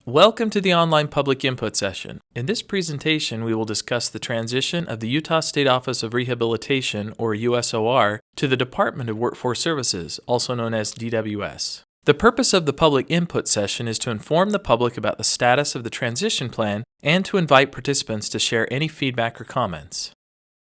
Welcome to the online public input session. In this presentation, we will discuss the transition of the Utah State Office of Rehabilitation, or USOR, to the Department of Workforce Services, also known as DWS. The purpose of the public input session is to inform the public about the status of the transition plan and to invite participants to share any feedback or comments.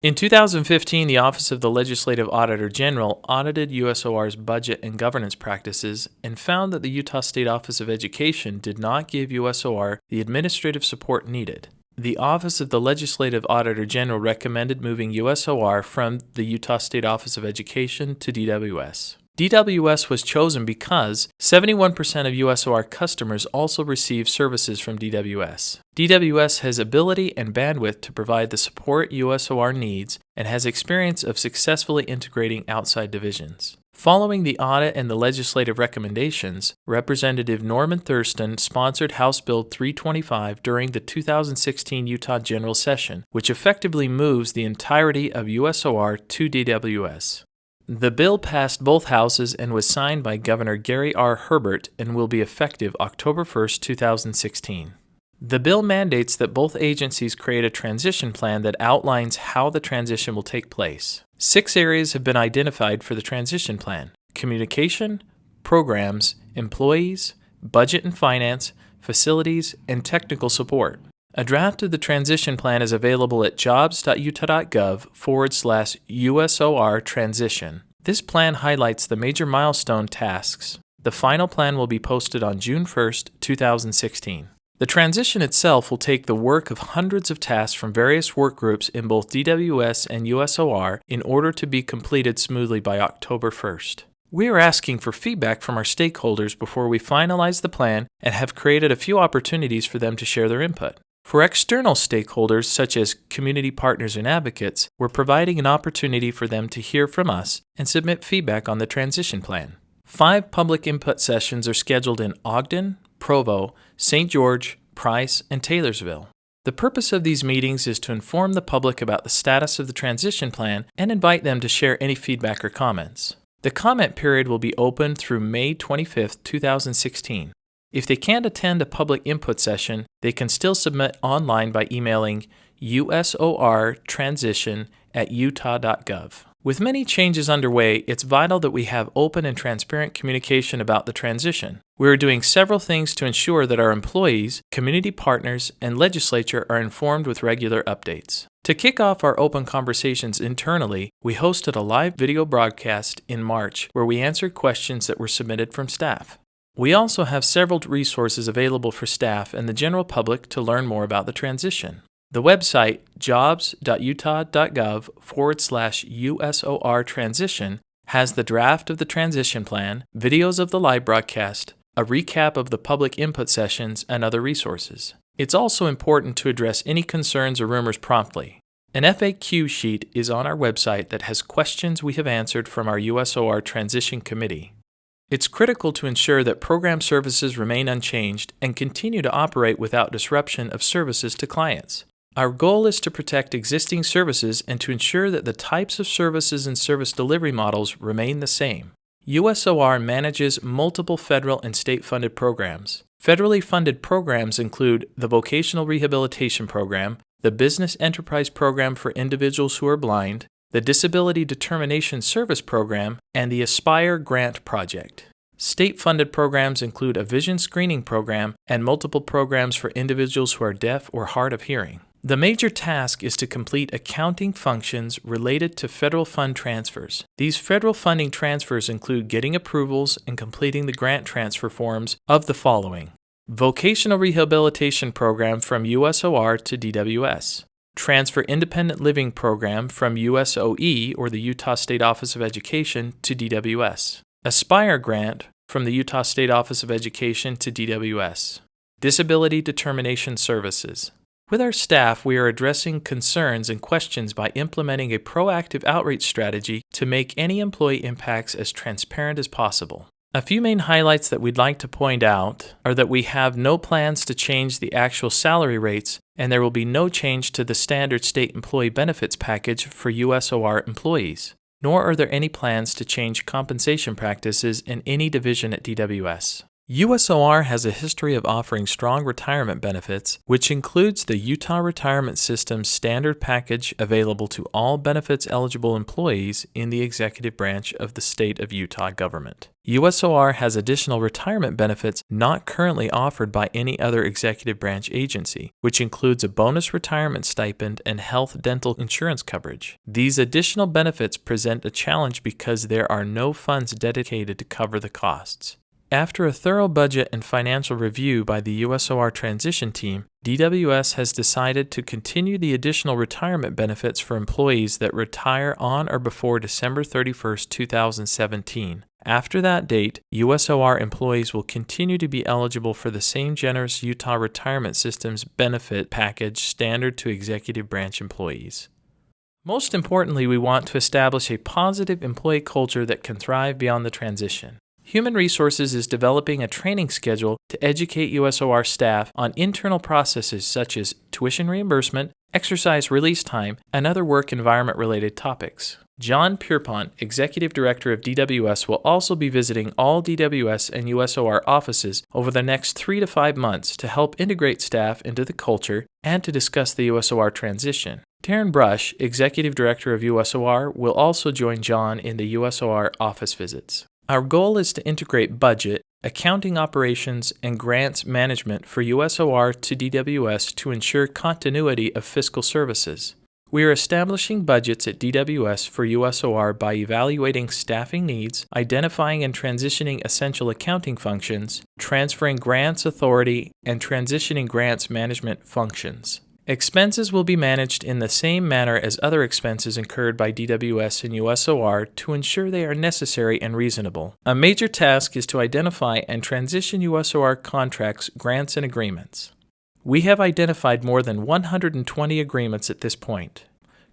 In 2015, the Office of the Legislative Auditor General audited USOR's budget and governance practices and found that the Utah State Office of Education did not give USOR the administrative support needed. The Office of the Legislative Auditor General recommended moving USOR from the Utah State Office of Education to DWS. DWS was chosen because 71% of USOR customers also receive services from DWS. DWS has ability and bandwidth to provide the support USOR needs and has experience of successfully integrating outside divisions. Following the audit and the legislative recommendations, Representative Norman Thurston sponsored House Bill 325 during the 2016 Utah General Session, which effectively moves the entirety of USOR to DWS. The bill passed both houses and was signed by Governor Gary R. Herbert and will be effective October 1, 2016. The bill mandates that both agencies create a transition plan that outlines how the transition will take place. 6 areas have been identified for the transition plan: communication, programs, employees, budget and finance, facilities, and technical support. A draft of the transition plan is available at jobs.utah.gov/USOR transition. This plan highlights the major milestone tasks. The final plan will be posted on June 1, 2016. The transition itself will take the work of hundreds of tasks from various work groups in both DWS and USOR in order to be completed smoothly by October 1st. We are asking for feedback from our stakeholders before we finalize the plan and have created a few opportunities for them to share their input. For external stakeholders, such as community partners and advocates, we're providing an opportunity for them to hear from us and submit feedback on the transition plan. 5 public input sessions are scheduled in Ogden, Provo, St. George, Price, and Taylorsville. The purpose of these meetings is to inform the public about the status of the transition plan and invite them to share any feedback or comments. The comment period will be open through May 25, 2016. If they can't attend a public input session, they can still submit online by emailing usortransition@utah.gov. With many changes underway, it's vital that we have open and transparent communication about the transition. We are doing several things to ensure that our employees, community partners, and legislature are informed with regular updates. To kick off our open conversations internally, we hosted a live video broadcast in March where we answered questions that were submitted from staff. We also have several resources available for staff and the general public to learn more about the transition. The website, jobs.utah.gov/USOR transition, has the draft of the transition plan, videos of the live broadcast, a recap of the public input sessions, and other resources. It's also important to address any concerns or rumors promptly. An FAQ sheet is on our website that has questions we have answered from our USOR Transition Committee. It's critical to ensure that program services remain unchanged and continue to operate without disruption of services to clients. Our goal is to protect existing services and to ensure that the types of services and service delivery models remain the same. USOR manages multiple federal and state-funded programs. Federally funded programs include the Vocational Rehabilitation Program, the Business Enterprise Program for Individuals Who Are Blind, the Disability Determination Service Program, and the Aspire Grant Project. State-funded programs include a vision screening program and multiple programs for individuals who are deaf or hard of hearing. The major task is to complete accounting functions related to federal fund transfers. These federal funding transfers include getting approvals and completing the grant transfer forms of the following: Vocational Rehabilitation Program from USOR to DWS. Transfer Independent Living Program from USOE, or the Utah State Office of Education, to DWS. Aspire Grant from the Utah State Office of Education to DWS. Disability Determination Services. With our staff, we are addressing concerns and questions by implementing a proactive outreach strategy to make any employee impacts as transparent as possible. A few main highlights that we'd like to point out are that we have no plans to change the actual salary rates, and there will be no change to the standard state employee benefits package for USOR employees, nor are there any plans to change compensation practices in any division at DWS. USOR has a history of offering strong retirement benefits, which includes the Utah Retirement System's standard package available to all benefits-eligible employees in the executive branch of the state of Utah government. USOR has additional retirement benefits not currently offered by any other executive branch agency, which includes a bonus retirement stipend and health dental insurance coverage. These additional benefits present a challenge because there are no funds dedicated to cover the costs. After a thorough budget and financial review by the USOR transition team, DWS has decided to continue the additional retirement benefits for employees that retire on or before December 31, 2017. After that date, USOR employees will continue to be eligible for the same generous Utah Retirement System's benefit package standard to executive branch employees. Most importantly, we want to establish a positive employee culture that can thrive beyond the transition. Human Resources is developing a training schedule to educate USOR staff on internal processes such as tuition reimbursement, exercise release time, and other work environment-related topics. John Pierpont, Executive Director of DWS, will also be visiting all DWS and USOR offices over the next 3 to 5 months to help integrate staff into the culture and to discuss the USOR transition. Darren Brush, Executive Director of USOR, will also join John in the USOR office visits. Our goal is to integrate budget, accounting operations, and grants management for USOR to DWS to ensure continuity of fiscal services. We are establishing budgets at DWS for USOR by evaluating staffing needs, identifying and transitioning essential accounting functions, transferring grants authority, and transitioning grants management functions. Expenses will be managed in the same manner as other expenses incurred by DWS and USOR to ensure they are necessary and reasonable. A major task is to identify and transition USOR contracts, grants, and agreements. We have identified more than 120 agreements at this point.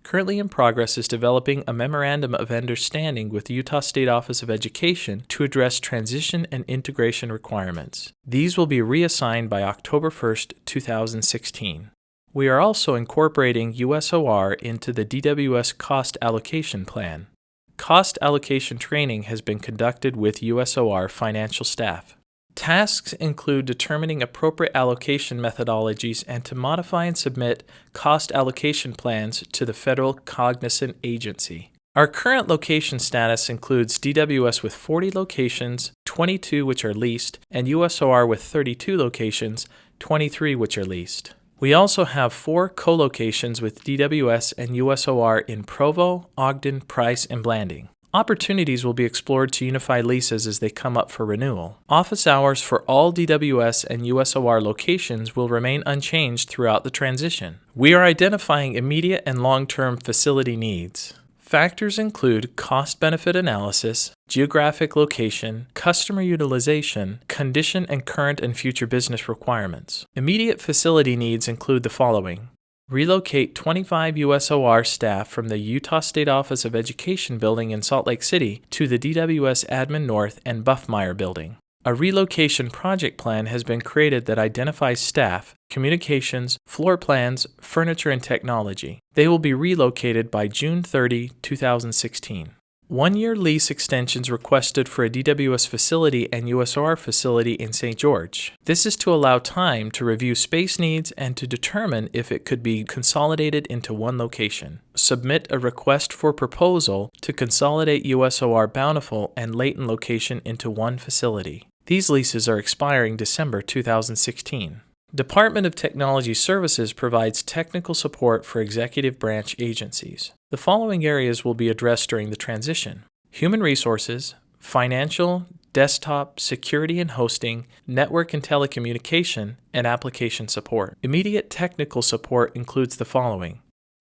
Currently in progress is developing a Memorandum of Understanding with the Utah State Office of Education to address transition and integration requirements. These will be reassigned by October 1, 2016. We are also incorporating USOR into the DWS Cost Allocation Plan. Cost allocation training has been conducted with USOR financial staff. Tasks include determining appropriate allocation methodologies and to modify and submit cost allocation plans to the federal cognizant agency. Our current location status includes DWS with 40 locations, 22 which are leased, and USOR with 32 locations, 23 which are leased. We also have 4 co-locations with DWS and USOR in Provo, Ogden, Price, and Blanding. Opportunities will be explored to unify leases as they come up for renewal. Office hours for all DWS and USOR locations will remain unchanged throughout the transition. We are identifying immediate and long-term facility needs. Factors include cost-benefit analysis, geographic location, customer utilization, condition and current and future business requirements. Immediate facility needs include the following: relocate 25 USOR staff from the Utah State Office of Education building in Salt Lake City to the DWS Admin North and Buffmeyer building. A relocation project plan has been created that identifies staff, communications, floor plans, furniture, and technology. They will be relocated by June 30, 2016. 1-year lease extensions requested for a DWS facility and USOR facility in St. George. This is to allow time to review space needs and to determine if it could be consolidated into one location. Submit a request for proposal to consolidate USOR Bountiful and Layton location into one facility. These leases are expiring December 2016. Department of Technology Services provides technical support for executive branch agencies. The following areas will be addressed during the transition: human resources, financial, desktop, security and hosting, network and telecommunication, and application support. Immediate technical support includes the following: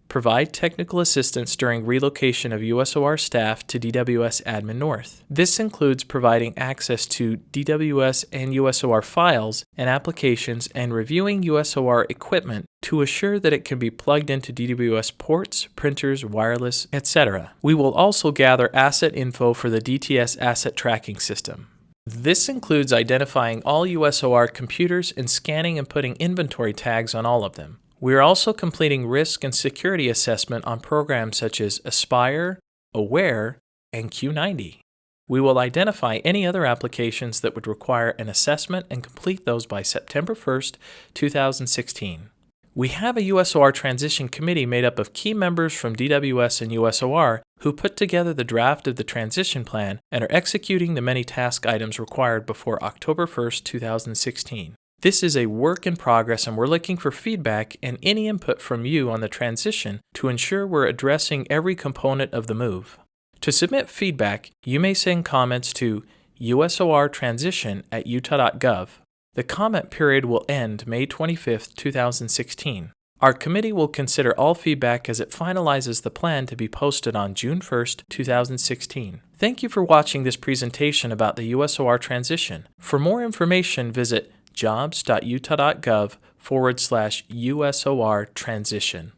provide technical assistance during relocation of USOR staff to DWS Admin North. This includes providing access to DWS and USOR files and applications and reviewing USOR equipment to assure that it can be plugged into DWS ports, printers, wireless, etc. We will also gather asset info for the DTS asset tracking system. This includes identifying all USOR computers and scanning and putting inventory tags on all of them. We are also completing risk and security assessment on programs such as Aspire, Aware, and Q90. We will identify any other applications that would require an assessment and complete those by September 1st, 2016. We have a USOR transition committee made up of key members from DWS and USOR who put together the draft of the transition plan and are executing the many task items required before October 1st, 2016. This is a work in progress, and we're looking for feedback and any input from you on the transition to ensure we're addressing every component of the move. To submit feedback, you may send comments to usortransition@utah.gov. The comment period will end May 25, 2016. Our committee will consider all feedback as it finalizes the plan to be posted on June 1st, 2016. Thank you for watching this presentation about the USOR transition. For more information, visit jobs.utah.gov/USOR transition.